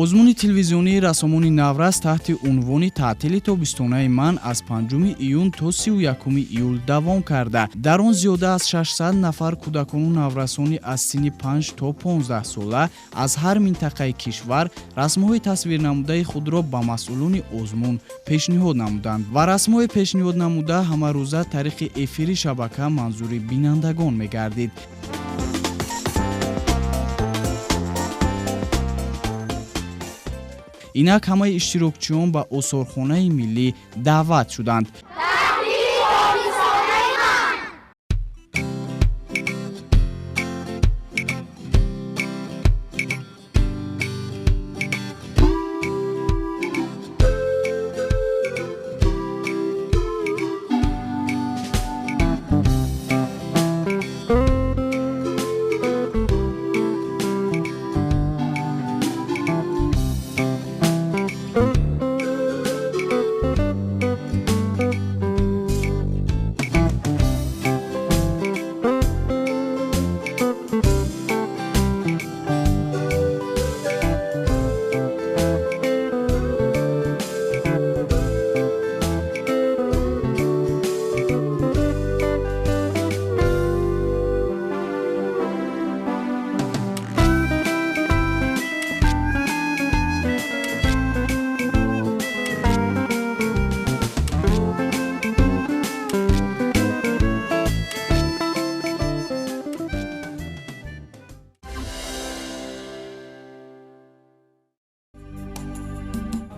озмуни телевизионии расомони Навраз таҳти унвони таътили тобистонаи ман аз 5 июн то 31 июл давом карда дар он зиёда аз 600 нафар кӯдакону наврасони аз синни 5 то 15 сола аз ҳар минтақаи кишвар расмҳои тасвирнамудаи худро ба масъулони озмун пешниҳод намуданд ва расмҳои пешниҳод намуда ҳамарӯза тариқи эфири шабака манзури бинандагон мегардид. инак ҳамаи иштирокчиён ба осорхонаи миллӣ даъват шуданд.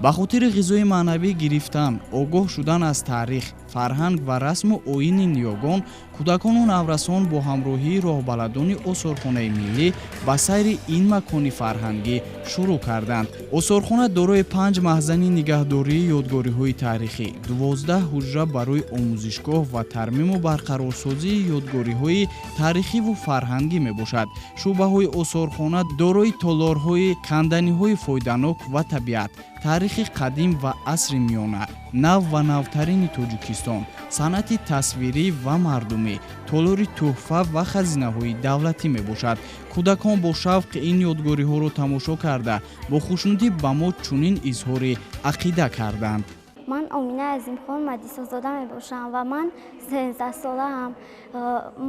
ба хотири ғизои маънавӣ гирифтан, огоҳ шудан аз таърих, фарҳанг ва расму оини ниёгон, кӯдакону наврасон бо ҳамроҳии роҳбаладони осорхонаи миллӣ ба сайри ин макони фарҳангӣ шурӯъ карданд. Осорхона дорои 5 маҳзани нигаҳдории ёдгориҳои таърихӣ, 12 ҳуҷра барои омӯзишгоҳ ва тармиму барқарорсозии ёдгориҳои таърихиву фарҳангӣ мебошад. шӯъбаҳои осорхона дорои толорҳои канданиҳои фоиданок ва табиат, таърихи қадим ва асри миёна, нав ва навтарини Тоҷикистон, санъати тасвирӣ ва мардумӣ, толори тӯҳфа ва хазинаҳои давлатӣ мебошад. кӯдакон бо шавқ ин ёдгориҳоро тамошо карда бо хушнудӣ ба мо чунин изҳори ақида карданд. من آمینه عظیمخان مهدی‌زاده میباشم و من 13 ساله ام.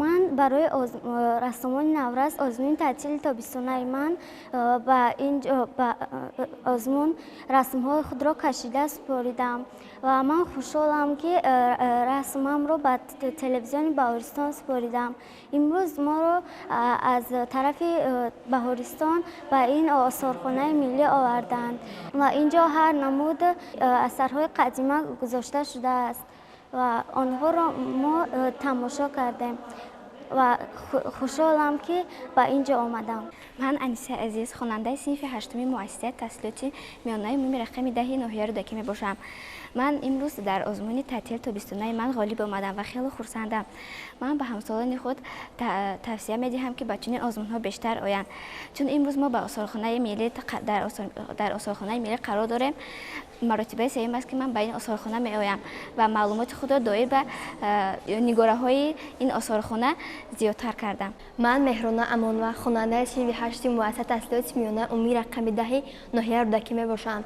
من برای رسومان نوروز آزمون تعطیل تابستانه من و این آزمون رسم‌های خود را کشیده سپاریدم و من خوشحالم که رسمم رو به تلویزیون بهارستان سپاریدم. امروز ما رو از طرف بهارستان به این آثارخانه ملی آوردند و اینجا هر نمود اثرهای قدیمی گذاشته شده است و آنها را ما تماشا کردیم و خوشحالم که به اینجا آمدم. من انیسه عزیز خواننده صنف 8 مؤسسه تحصیلاتی میانه عمومی رقم 10 ناحیه رودکی میباشم. من امروز در آزمون تعطیل تابستانه من غالب آمدم و خیلی خرسندم. من به همسالان خود توصیه میدهم که بچه‌ها آزمون ها بیشتر آیند، چون امروز ما به آثارخانه ملی در آثارخانه ملی قرار داریم. مرتبه سوم است که من به این آثارخانه می آیم و معلومات خود را دایر به نگاره‌های این آثارخانه زیادتر کردم. من مهرانه امانوه خواننده صنف 8 مؤسسه تحصیلات میانه عمومی رقم 10 ناحیه رودکی می باشم.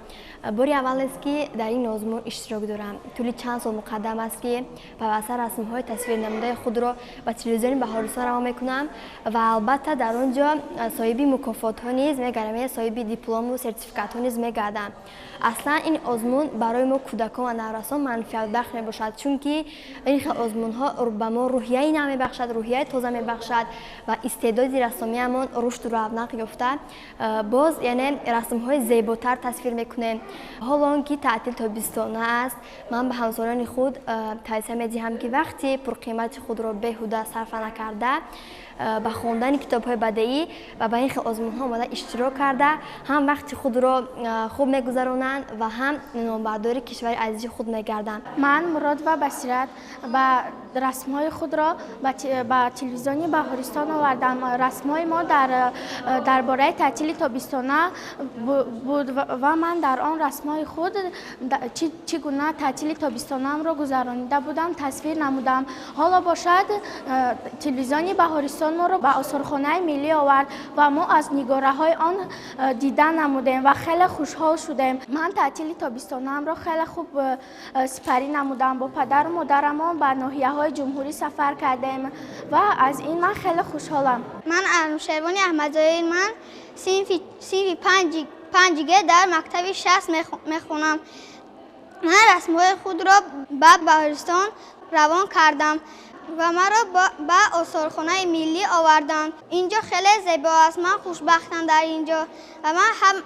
باری اول است که در این آزمون اشتراک دارم. طول چند سال مقدم است که به واسطه رسم‌های تصویرنموده خود را به تلویزیون بهارستان روان میکنم و البته در آنجا صاحب مکافات ها نیز میگردم، صاحب دیپلم و سرتیفیکات ها نیز میگردم. اصلا این آزمون برای ما کودکان و نورسان منفعت بخش میباشد، چون که این آزمون ها به ما روحیه نو میبخشد، روحیه تازه میبخشد و استعداد رسامیمون رشد و رونق یافته. باز یعنی رسم های زیباتر تصویر میکنیم. حالا که تعطیل تابستانه است، من به همسالان خود توصیه میدهم که وقتی پرقیمت خود را بیهوده صرف نکرده به خواندن کتاب‌های بدیعی و به این آزمون‌ها آمده اشتراک کرده، هم وقت خود را خوب می‌گذرانند و هم نامبردار کشور عزیز خود می‌گردند. من مراد و بصیرت با رسم‌های خود را با تلویزیون بهارستان آوردم. رسم‌های ما درباره تعطیل تابستانه بود و من در آن رسم‌های خود چگونه تعطیل تابستانه‌ام را گذرانیده بودم تصویر نمودم. حالا باشد تلویزیون بهارستان تابستان ما رو به آثارخانه ملی آورد و ما از نگاره‌های آن دیدن نمودیم و خیلی خوشحال شدیم. من تعطیل تابستانم را خیلی خوب سپری نمودم. با پدر و مادرم به ناحیه‌های جمهوری سفر کردیم و از این من خیلی خوشحالم. من انوشیروان احمدزاده، من صنف 5 در مکتب 60 میخونم. من رسم‌های خود را به بهارستان روان کردم و مرا به آثارخانه ملی آوردند. اینجا خیلی زیبا است. من خوشبختم در اینجا و من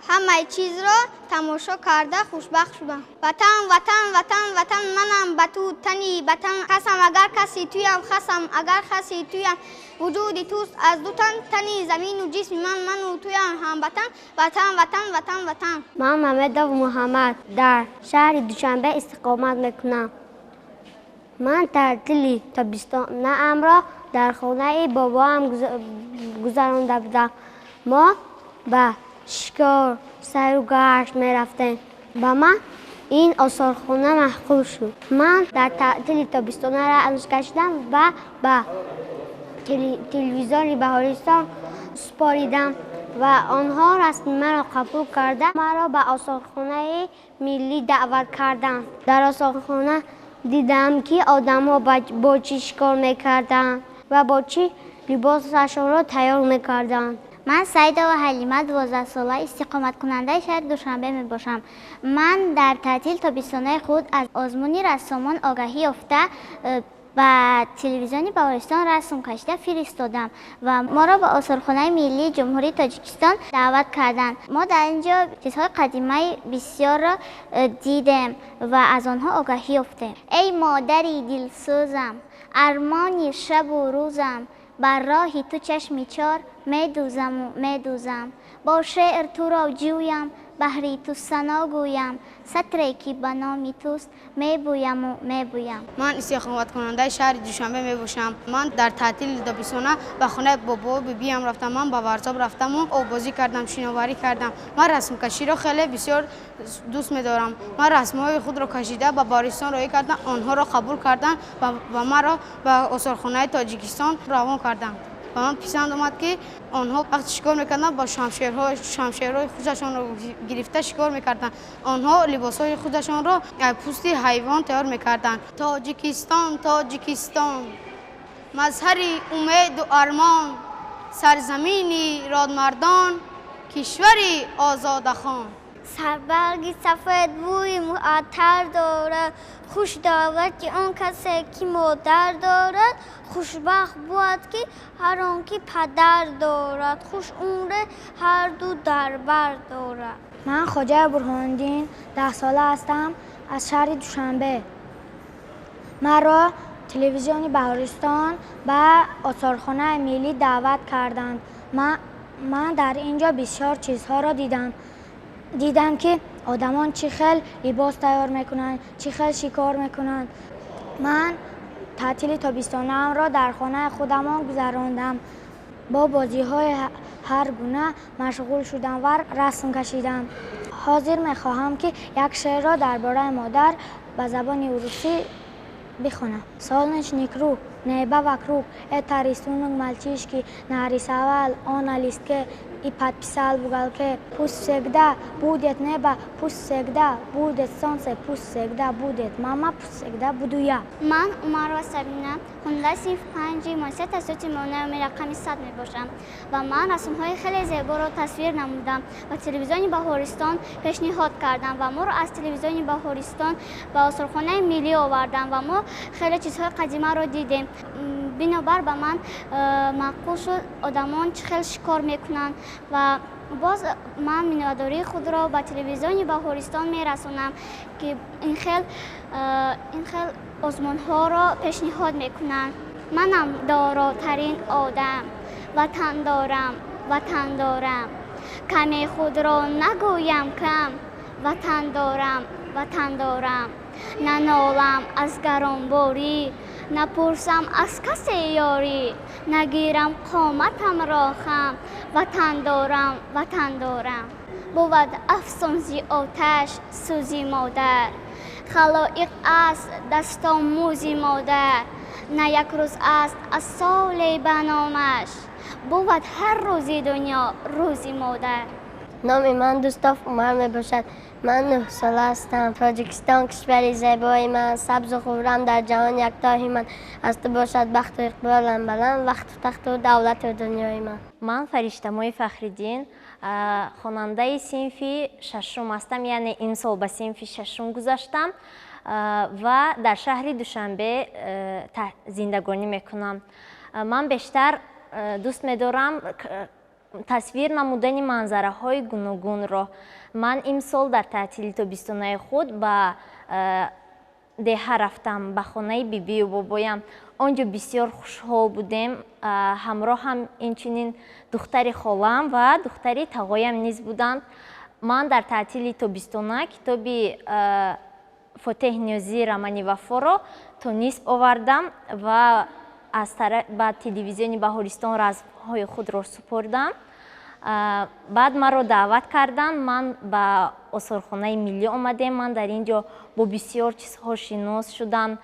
همه چیز را تماشا کرده خوشبخت شدم. وطن وطن وطن وطن منم، به تو تنی وطن خسم، اگر کسی تویم خسم، اگر کسی تویم وجودی توست از دو تنی زمین و جسم من و تویم هم وطن وطن وطن وطن وطن. من محمد محمد در شهر دوشنبه استقامت میکنم. من تعطیل تابستانم را در خانه بابام گذرانده بودم. ما به شکار سر و گشت می رفتیم و من این آثارخانه مشغول شد. من در تعطیل تابستانه را عروض کشیدم و به تلویزیون بهارستان سپاریدم و آنها رسمی مرا قبول کرده مرا به آثارخانه ملی دعوت کردند. در آثارخانه دیدم که آدم‌ها با چی شکار می‌کردند و با چی لباسشان را تیار می‌کردند. من سعیده و حلیمه 12 ساله استقامت کننده شهر دوشنبه می باشم. من در تعطیل تابستانه خود از آزمون رسامان آگاهی یافته و تلویزیون بهارستان رسم کشیده فرستادم و ما را به آثارخانه ملی جمهوری تاجیکستان دعوت کردند. ما در اینجا چیزهای قدیمی بسیار را دیدیم و از آنها آگاهی یافتیم. ای مادری دلسوزم، ارمانی شب و روزم، بر راهی تو چشمی چار میدوزم با شعر تو را جویم، بهری تو ثنا گویم، سطری که به نامی توست میبویم و میبویم. من استقامت کننده شهر دوشنبه میباشم. من در تعطیل تابستانه به خانه بابا و بیبیم رفتم. من به ورزاب رفتم و آبازی کردم، شناوری کردم. من رسم کشی را خیلی بسیار دوست میدارم. من رسم‌های خود را کشیده به بهارستان روی کردم، آنها را قبول کردن و مرا به آثارخانه تاجیکستان روان کردند. و من پسند اومد که آنها وقتی شکار میکردن با شمشیرهای خودشان را گرفته شکار میکردن. آنها لباسهای خودشان را پوست حیوان تیار میکردن. تاجیکستان تاجیکستان، مظهر امید و ارمان، سرزمینی رادمردان، کشوری آزادخان. سربرگی سفید بوی معطر دارد، خوش دارد که آن کسی که مادر دارد، خوشبخت بود که هر آن که پدر دارد، خوش عمر هر دو در بر دارد. من خواجه برهاندین 10 ساله هستم از شهر دوشنبه. مرا تلویزیون بهارستان به آثارخانه ملی دعوت کردند. من در اینجا بسیار چیزها را دیدم که آدمان چی خیل لباس تیار میکنند، چی خیل شکار میکنند. من تعطیل تابستانم را در خانه خودمان گذراندم. با بازی های هر گونه مشغول شدم و رسم کشیدم. حاضر میخواهم که یک شعر را درباره مادر به زبان روسی بخونم. Солнечный круг, небо вокруг, это рисунок мальчишки нарисовал он на листке и подписал в уголке. Пусть всегда будет небо, пусть всегда будет солнце, пусть всегда будет мама, пусть всегда буду я. من عمر سبینه خونده صنف 5 مؤسسه تسلیط میانه رقم 100 می باشم و من رسم‌های خیلی زیبا را تصویر نمودم و تلویزیون بهارستان پیشنهاد کردم و ما را از تلویزیون بهارستان به آثارخانه ملی آوردم و ما خیلی چیزهای قدیمی را دیدیم. بنابر به من معقول شد آدمان چه خیلی شکار میکنند و باز من میناداری خود را به تلویزیون بهارستان میرسونم که این خیل آزمون ها را پیشنهاد میکنند. منم داراترین آدم، وطن دارم، کمی خود را نگویم کم، وطن دارم، ننالم از گرانباری، نپرسم از کسی یاری، نگیرم قامتم را خم، وطن دارم. بود افسون زی آتش سوزی مادر، خلایق از دستآموزی مادر، نه یک روز است از سال بنامش، بود هر روزی دنیا روزی مادر. نام من دوستاف عمر می باشد. من 9 ساله هستم. تاجیکستان کشوری زیبای من، سبز و خورم در جهان یکتای من، از تو باشد بخت و اقبالم بلند، وقت و تخت و دولت و دنیای من. من فرشتمای فخرالدین، خواننده صنف ششم هستم، یعنی امسال به صنف ششم گذاشتم و در شهر دوشنبه زندگانی میکنم. من بیشتر دوست می‌دارم تصویر نمودن منظره های گوناگون را. من امسال در تعطیل تابستانه خود به دهه رفتم، به خانه بیبی و بابایم. آنجا بسیار خوشحال بودیم. همراه هم اینچنین دختر خالم و دختر تقایم نیز بودند. من در تعطیل تابستانه کتاب فاتح نیازی رمانی وفا را تا نصف آوردم و از طرف به تلویزیون بهارستان رسم‌های خود را سپردم. بعد مرا دعوت کردند، من به آثارخانه ملی آمدم. من در اینجا با بسیار چیزها شناس شدم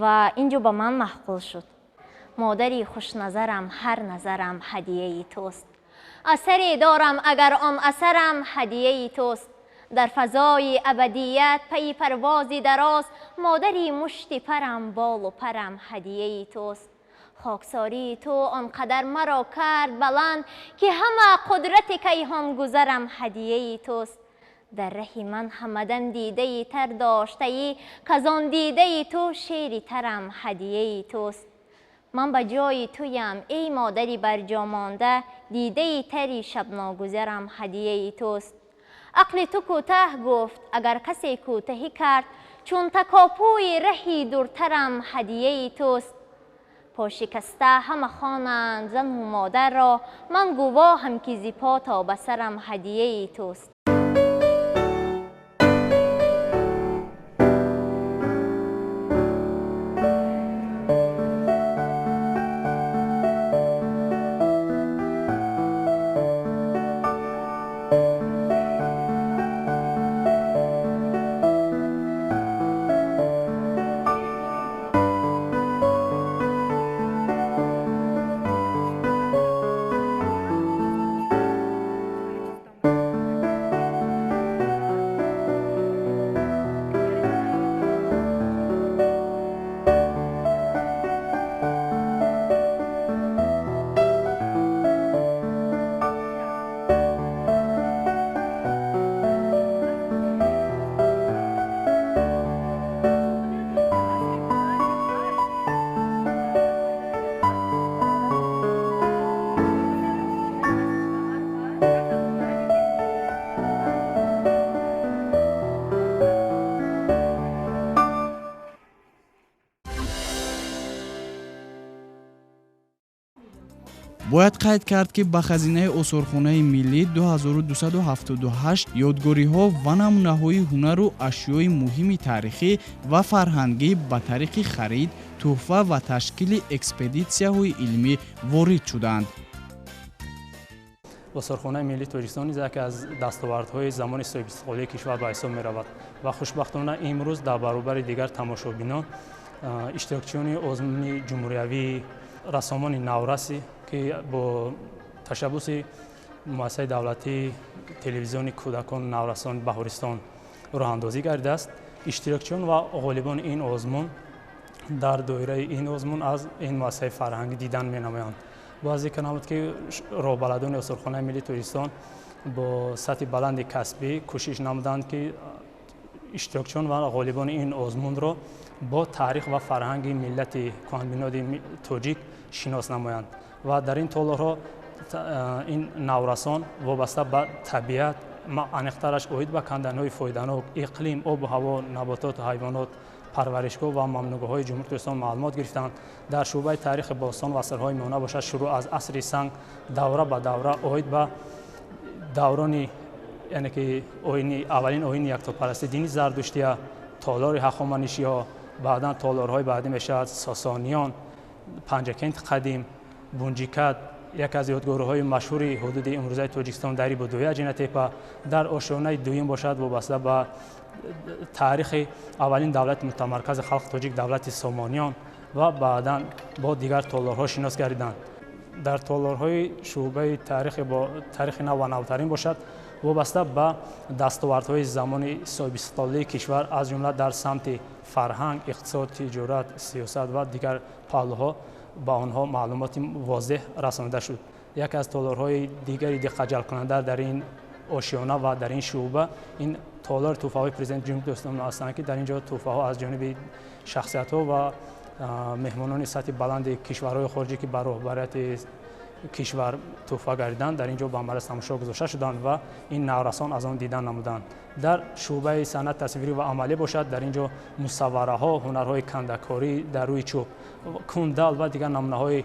و اینجا به من محقول شد. مادری خوشنظرم، هر نظرم هدیه توست. اثری دارم اگر آن اثرم هدیه توست. در فضای ابدیت پی پروازی دراز، مادری مشت پرم، بال و پرم هدیه توست. خاکساری تو آنقدر مرا کرد بلند، که همه قدرت کیهان گذرم هدیه توست. در ره من همدن دیده تر داشته ای، که آن دیده تو شیری ترم هدیه توست. من به جای تویم ای مادری برجا مانده، دیده تری شب ناگذرم هدیه توست. عقل تو کوته گفت اگر کسی کوتهی کرد، چون تکاپوی رهی دورترم هدیه توست. پا شکسته همه خوانند زن و مادر را، من گواهم که زی پا تا به سرم هدیه توست. باید قید کرد که به خزینه آثارخانه ملی 2278 یادگاری‌ها و نمونه‌های هنر و اشیای مهم تاریخی و فرهنگی به طریق خرید، تحفه و تشکیل اکسپدیسیاهای علمی وارد شدند. آثارخانه ملی تاجیکستان یکی از دستاوردهای زمان صاحب استقلالی کشور به حساب می‌رود و خوشبختانه امروز در برابر دیگر تماشابینان اشتراکچیان آزمون جمهوریوی رسامان نورسی که با تشبث مؤسسه دولتی تلویزیون کودکان نورسان بهارستان راه اندازی کرده است. اشتراکچیان و غالبان این آزمون در دایره این آزمون از این مؤسسه فرهنگی دیدن می‌نمایند. باز ذکر نمود که راهبلدان آثارخانه ملی تاجیکستان با سطح بلند کسبی کوشش نمودند که اشتراکچیان و غالبان این آزمون را با تاریخ و فرهنگ ملت کهن‌بنیاد تاجیک شناس نمایند و در این تالارها این نورسان وابسته به طبیعت انیق‌ترش اوید به کندن‌های فایده‌ناک، اقلیم، آب و هوا، نباتات و حیوانات، پرورشگاه و ممنوعگاه‌های جمهوری تاجیکستان معلومات گرفتند. در شعبه تاریخ باستان و اثرهای میانه باشد شروع از عصر سنگ دوره به دوره اوید به دوران یعنی که اولین آیین یکتاپرستی دینی زردشتی، تالار هخامنشی‌ها، بعداً تالارهای بعدی میشد ساسانیان، پنجکند قدیم، بونجیکت، یکی از یادگاری‌های مشهوری حدود امروزه تاجیکستان در بدوی جنتیپا در آشیانه دوم باشد وابسته به تاریخ اولین دولت متمرکز خلق تاجیک دولت سامانیان و بعداً با دیگر تالارها شناس گردیدند. در تالارهای شعبه تاریخ نو و نوترین باشد وابسته به دستاوردهای زمان صاحب‌استقلالی کشور از جمله در سمت فرهنگ، اقتصاد، تجارت، سیاست و دیگر پهلوها با آنها معلومات واضح رسانیده شد. یکی از تالارهای دیگری دقت جلب کننده در این آشیانه و در این شعبه این تالار تحفه‌های پرزیدنت جمهوری اسلامی هستند که در اینجا تحفه‌ها از جانب شخصیت‌ها و مهمانان سطح بلند کشورهای خارجی که بر رهبریت کشور تحفه گردیدند در اینجا به عمل تماشا گذاشته شدند و این نورسان از آن دیدن نمودند. در شعبه صنعت تصویری و عملی باشد در اینجا مصوره ها، هنرهای کنده‌کاری در روی چوب، کندل و دیگر نمونه‌های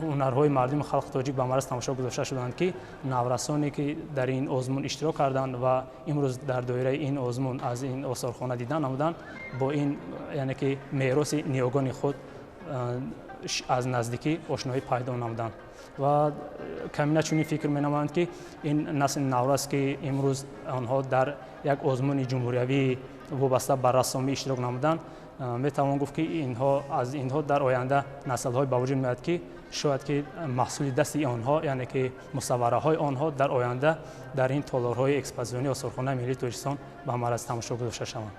هنرهای مردم خلق تاجیک به عمل تماشا گذاشته شدند که نورسانی که در این آزمون اشتراک کردند و امروز در دایره این آزمون از این آثارخانه دیدن نمودند با این یعنی که میراث نیاگان خود از نزدیکی آشنایی پیدا نمودند و کمی نچونی فکر می‌نمایند که این نسل نورس که امروز آنها در یک آزمون جمهوریوی وابسته به رسامی اشتراک نمودند میتوان گفت که اینها در آینده نسل‌های با وجود میاد که شاید که محصول دست آنها یعنی که مصوره‌های آنها در آینده در این تالارهای اکسپوزیونی آثارخانه ملی تاجیکستان به عمل تماشا گذاشته شوند.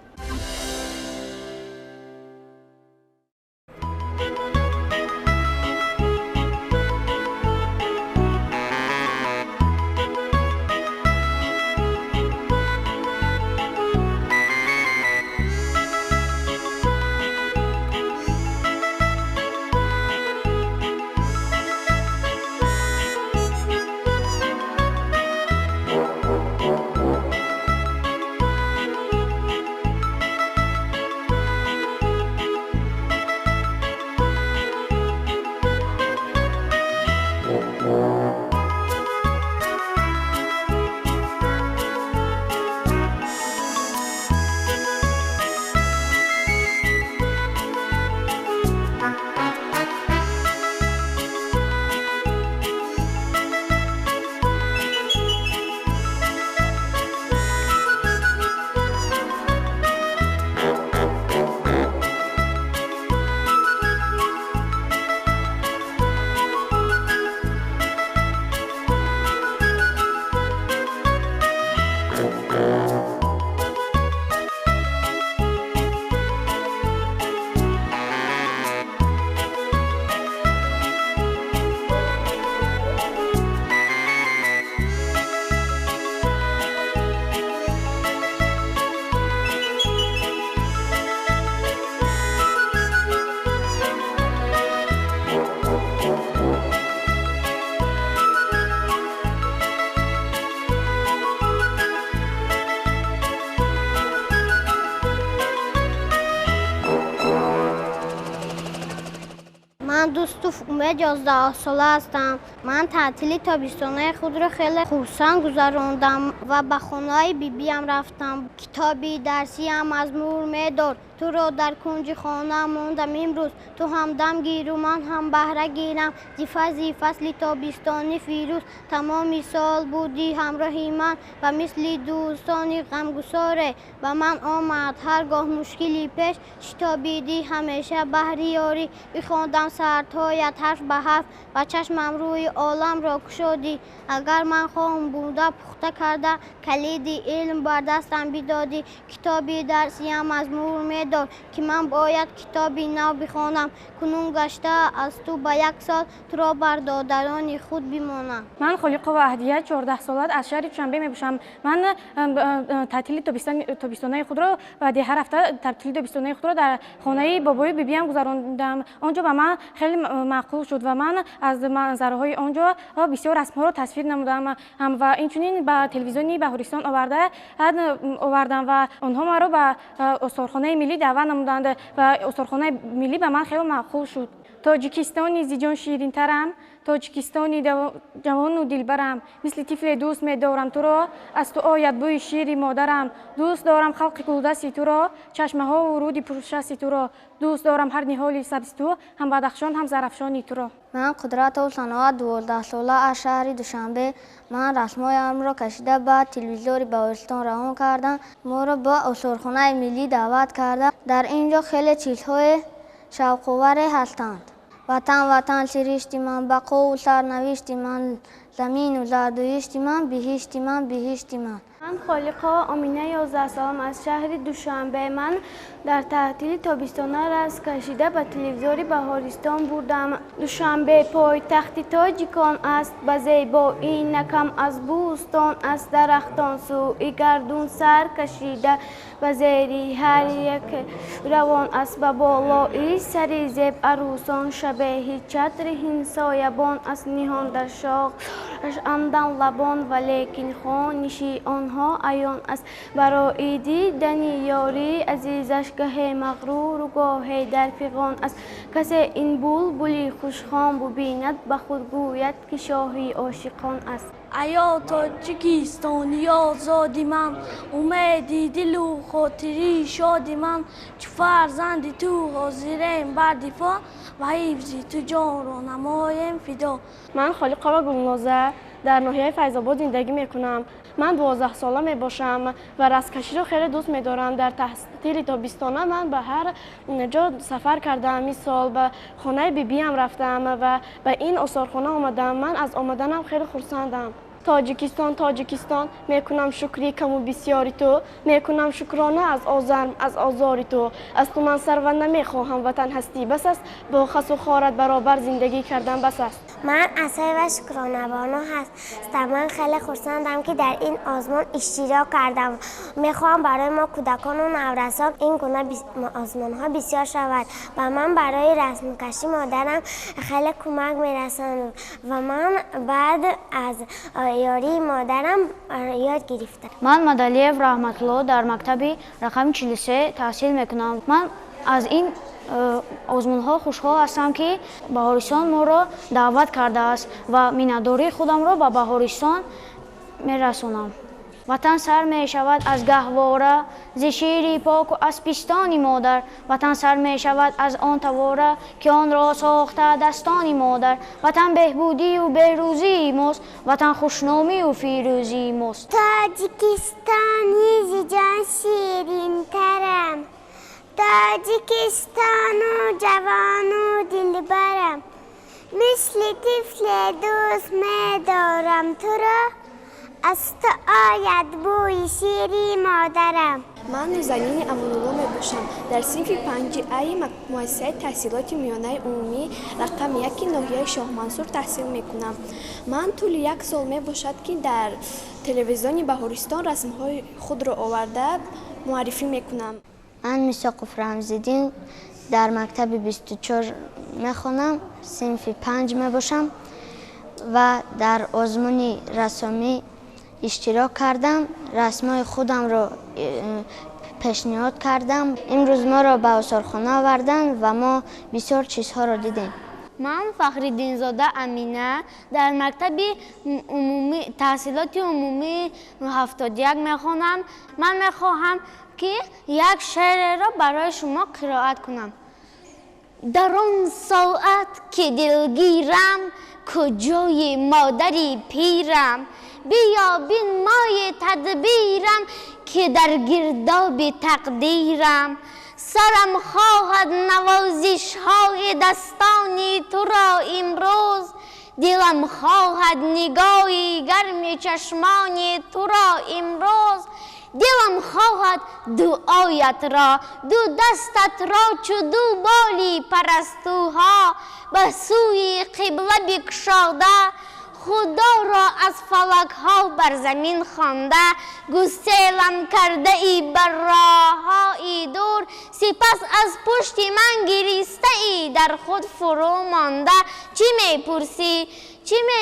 من دوستوف امید 11 ساله هستم. من تعطیل تابستانه خود را خیلی خرسند گذراندم و به خانه بیبیم رفتم. کتابی درسی هم از مور میداد. تو را در کنج خانه موندم امروز. تو هم دم گیر و من هم بهره گیرم. فصل تابستانی فیروز تمام سال بودی همراهی من و مثل دوستانی غمگساره و من آمد هرگاه مشکلی پیش شتابیدی همیشه بهری یاری بخواندم سرتایت حرف به حرف و چشمم روی عالم را کشادی. اگر من خواهم بوده پخته کرده کلید علم بر دستم بدادی. کتابی درسی هم از مور میداد که من باید کتابی نو بخوانم. کنون گشته از تو به 1 سال تو را بر دادران خود بمانم. من خلیقه و اهدیه 14 سالت از شهر دوشنبه میباشم. من تعطیل تابستانه خود را و هر هفته تعطیل تابستانه خود را در خانه بابای بیبیم گذراندم. آنجا به من خیلی معقول شد و من از منظرهای آنجا بسیار رسم‌ها را تصویر نمودم و اینچنین به تلویزیونی بهارستان آوردم و آنها مرا به آثارخانه ملی دعوت نمودند و آثارخانه ملی به من خیلی معقول شد. تاجیکستانی زیجان شیرین ترم тоҷикистони ҷавону дилбарам, мисли тифле дӯст медорам туро, аз ту ояд бӯи шири модарам. Дӯст дорам халқи кӯдасти туро, чашмаҳову руди пуршасти туро. дӯст дорам ҳар ниҳоли сабзи ту, ҳам бадафшон, ҳам зарафшони туро. ман Қудратов Саноат 12-сола аз шаҳри Душанбе. ман расмоямро кашида ба телевизори Баҳористон равон кардам. моро ба осорхонаи миллӣ даъват карда. дар ин ҷо хеле чизҳои шавқоваре ҳастанд. ватан ватан сиришти ман, бақову сарнавишти ман, замину зардуишти ман, биҳишти ман, биҳишти ман. من خالقا آمینه 11 سالم از شهر دوشنبه. من در تعطیل تابستانه رس کشیده به تلویزیون بهارستان بودم. دوشنبه پایتخت تاجیکان است، به زیبایی نکم از بوستان است. درختان سوی گردون سر کشیده به زیری هر یک روان است. به بالایی سری زیب عروسان شبیه چتر همسایبان است. نهان در شاخ اندام لبان ولیکن خانشی آنها عیان است. برای دیدن یاری عزیزش گاهی مغرور و گاهی در فغان است. کسی این بلبلی خوشخوان ببیند به خود گوید که شاهی عاشقان است. ایا تاجیکستانی آزادی من، امیدی دل و خاطری شادی من، چه فرزند تو حاضریم بر دفاع و حفظ تو جان را نمایم فدا. من خالقا گلنازه در ناحیه فیض‌آباد زندگی میکنم. من 12 ساله می باشم و رستکشی رو خیلی دوست می‌دارم. در تعطیل تابستانه من به هر جا سفر کردم. مثال به خانه بیبیم رفتم و به این آثارخانه آمدم. من از آمدنم خیلی خرسندم. تاجیکستان تاجیکستان میکنم شکری کم و بسیاری تو، میکنم شکرانه از آزاری تو. از تو من سرور نمیخواهم، وطن هستی بس است، با خس و خارت برابر زندگی کردن بس است. من اسای و شکرانه بانو هستم. من خیلی خرسندم که در این آزمون اشتراک کردم. میخوام برای ما کودکان و نوجوانان این گونه آزمون ها بسیار شود و من برای رسم کشی مادرم خیلی کمک میرساند و من بعد از یاری مادرم یاد گرفتم. من مدلیف رحمت‌الله در مکتب رقم 43 تحصیل میکنم. من از این آزمون‌ها خوشحال هستم که بهارستان ما را دعوت کرده است و مینداری خودم را به بهارستان میرسانم. وطن سر می شود از گهواره ز شیر پاک و از پستان مادر. وطن سر می شود از آن تواره که آن را ساخته دستان مادر. وطن بهبودی و بهروزی ماست، وطن خوشنامی و فیروزی ماست. تاجیکستانی ز جان شیرین ترم، تاجیکستان و جوان و دلبرم، مثل طفل دوست می دارم تو را، از تو آید بوی شیری مادرم. من نازنین امان‌الله میباشم. در صنف 5A مؤسسه تحصیلات میانه عمومی رقم 1 ناحیه شاه منصور تحصیل میکنم. من طول 1 سال میباشد که در تلویزیون بهارستان رسم‌های خود را آورده معرفی میکنم. من میثاق رمزالدین در مکتب 24 میخوانم. صنف 5 میباشم و در آزمون رسمی اشتراک کردم. رسمای خودم را پیشنهاد کردم. امروز ما را به آثارخانه آوردن و ما بسیار چیزها را دیدیم. من فخرالدین زاده امینه در مکتب عمومی تحصیلات عمومی 71 میخوانم. من میخواهم که یک شعر را برای شما قرائت کنم. در آن ساعت که دلگیرم کجای مادری پیرم، بیا بین مای تدبیرم که در گرداب تقدیرم. سرم خواهد نوازش های دستانی تو را امروز، دلم خواهد نگاهی گرم چشمانی تو را امروز. دلم خواهد دعایت را، دو دستت را چو دو بالی پرستوها به سوی قبله بکشاده. خدا را از فلک ها بر زمین خوانده، گسیلم کرده ای بر راه های دور. سپس از پشت من گریسته ای در خود فرو مانده. چی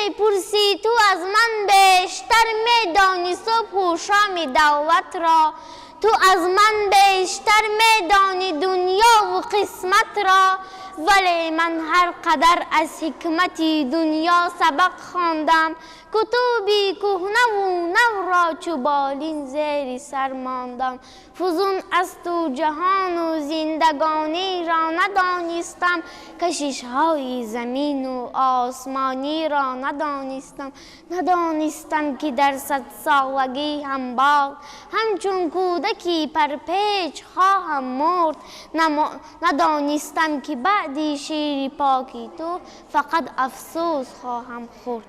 میپرسی تو از من بیشتر میدانی صبح و شام دعوت را. تو از من بیشتر میدانی دنیا و قسمت را. ولی من هر قدر از حکمت دنیا سبق خواندم کتبی کهنه و نو را چو بالین زیر سر ماندم فزون از تو جهان و زندگانی را ندانستم کشش های زمین و آسمانی را ندانستم که در 100 سالگی هم باغ همچون کودکی پرپیچ خواهم مرد ندانستم که بعدی شیر پاکی تو فقط افسوس خواهم خورد.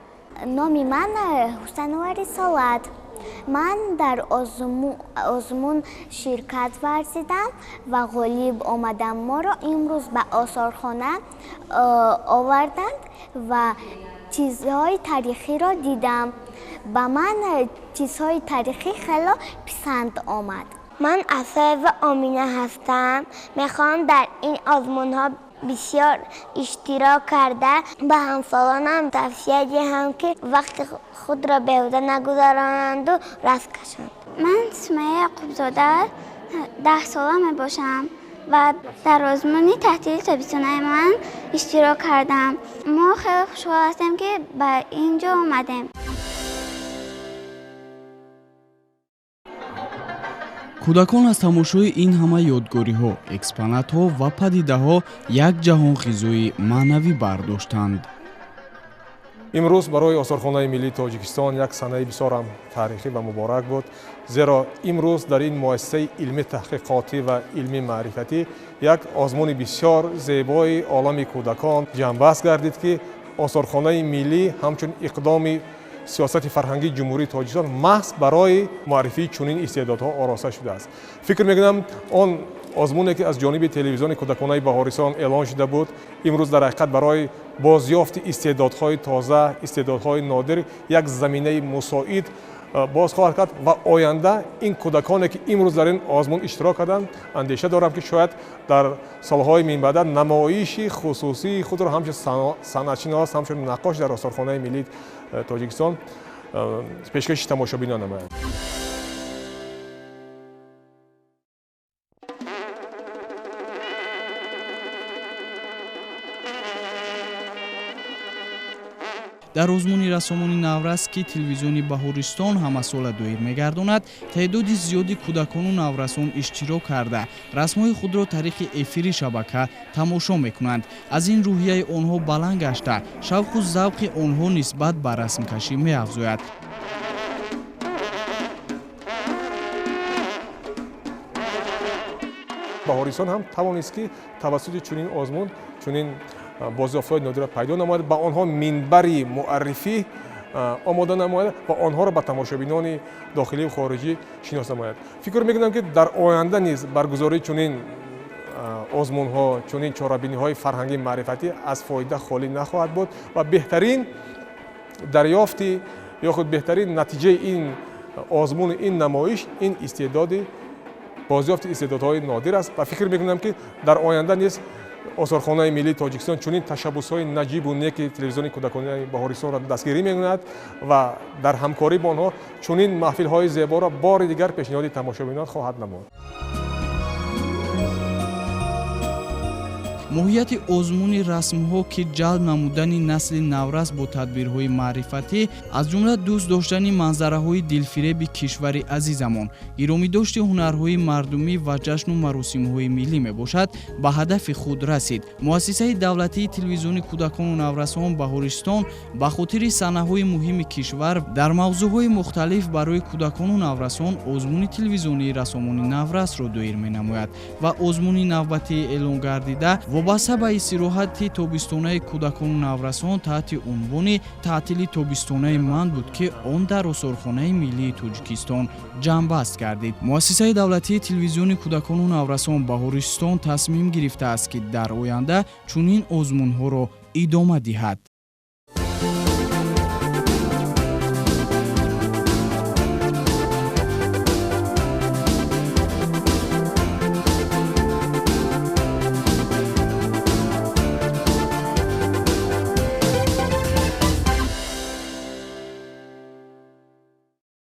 نام من حسین و رسالت. من در آزمون شرکت ورزیدم و غالب آمدم. ما را امروز به آثارخانه آوردند و چیزهای تاریخی را دیدم. به من چیزهای تاریخی خیلی پسند آمد. من عفیف آمینه هستم. میخوام در این آزمون ها بسیار اشتراک کرده به همسالانم توصیه دهم که وقت خود را بیهوده نگذرانند و رست کشند. من سمیه یعقوبزاده 10 ساله می باشم و در آزمون تحصیلی تابستانه من اشتراک کردم. ما خیلی خوشحال هستیم که به اینجا آمدیم. кӯдакон аз тамошои ин ҳама ёдгориҳо экспонатҳо ва падидаҳо як ҷаҳон ғизои маънавӣ бардоштанд. имрӯз барои осорхонаи миллии тоҷикистон як санаи бисёрам таърихӣ ва муборак буд, зеро имрӯз дар ин муассисаи илми таҳқиқотӣ ва илми маърифатӣ як озмуни бисёр зебои олами кӯдакон ҷамъбаст гардид, ки осорхонаи миллӣ ҳамчун иқдоми сиёсати фарҳангии ҷумҳурии тоҷикистон маҳз барои муаррифии чунин истеъдодҳо ороста шудааст. фикр мекунам он озмуне ки аз ҷониби телевизиони кӯдаконаи Баҳористон эълон шуда буд, имрӯз дар ҳақиқат барои бозёфти истеъдодҳои тоза, истеъдодҳои нодир як заминаи мусоид боз хоҳад кард ва оянда ин кӯдаконе ки имрӯз дар ин озмун иштирок карданд, андеша дорам ки шояд дар солҳои минбаъда намоиши хусусии худро ҳамчун санъатшинос, ҳамчун наққош дар осорхонаи миллии тоҷикистон пешкаши тамошобинон намоянд. дар озмуни расомони наврас ки телевизиони Баҳористон ҳамасола доир мегардонад, таъдоди зиёди кӯдакону наврасон иштирок карда расмҳои худро тариқи эфири шабака тамошо мекунанд. аз ин рӯҳияи онҳо баланд гашта шавқу завқи онҳо нисбат ба расмкашӣ меафзояд. Баҳористон ҳам тавонист ки тавассути чунин озмун чунин бозёфтҳои нодира пайдо намояд, ба онҳо минбари муаррифӣ омода намояд ва онҳоро ба тамошобинони дохилию хориҷӣ шинос намояд. фикр мекунам ки дар оянда низ баргузории чунин озмунҳо, чунин чорабиниҳои фарҳангӣ маърифатӣ аз фоида холӣ нахоҳад буд ва беҳтарин дарёфти ё худ беҳтарин натиҷаи ин озмун, ин намоиш, ин истеъдоди бозёфти истеъдодҳои нодир аст ва фикр мекунам ки дар оянда низ осорхонаи миллии тоҷикистон чунин ташаббусҳои наҷибу неки телевизиони кӯдаконаи Баҳористонро дастгирӣ мекунад ва дар ҳамкорӣ бо онҳо чунин маҳфилҳои зеборо бори дигар пешниҳоди тамошобинон хоҳад намуд. моҳияти озмуни расмҳо ки ҷалб намудани насли наврас бо тадбирҳои маърифатӣ аз ҷумла дӯст доштани манзараҳои дилфиреби кишвари азизамон, гиромидошти ҳунарҳои мардумӣ ва ҷашну маросимҳои миллӣ мебошад, ба ҳадафи худ расид. муассисаи давлатии телевизиони кӯдакону наврасон Баҳористон ба хотири санаҳои муҳими кишвар дар мавзӯъҳои мухталиф барои кӯдакону наврасон озмуни телевизионии расомони наврасро доир менамояд ва озмуни навбатии эълон гардида вобаста ба истироҳати тобистонаи кӯдакону наврасон таҳти унвони таътили тобистонаи ман буд ки он дар осорхонаи миллии тоҷикистон ҷамъбаст гардид. муассисаи давлатии телевизиони кӯдакону наврасон Баҳористон тасмим гирифтааст ки дар оянда чунин озмунҳоро идома диҳад.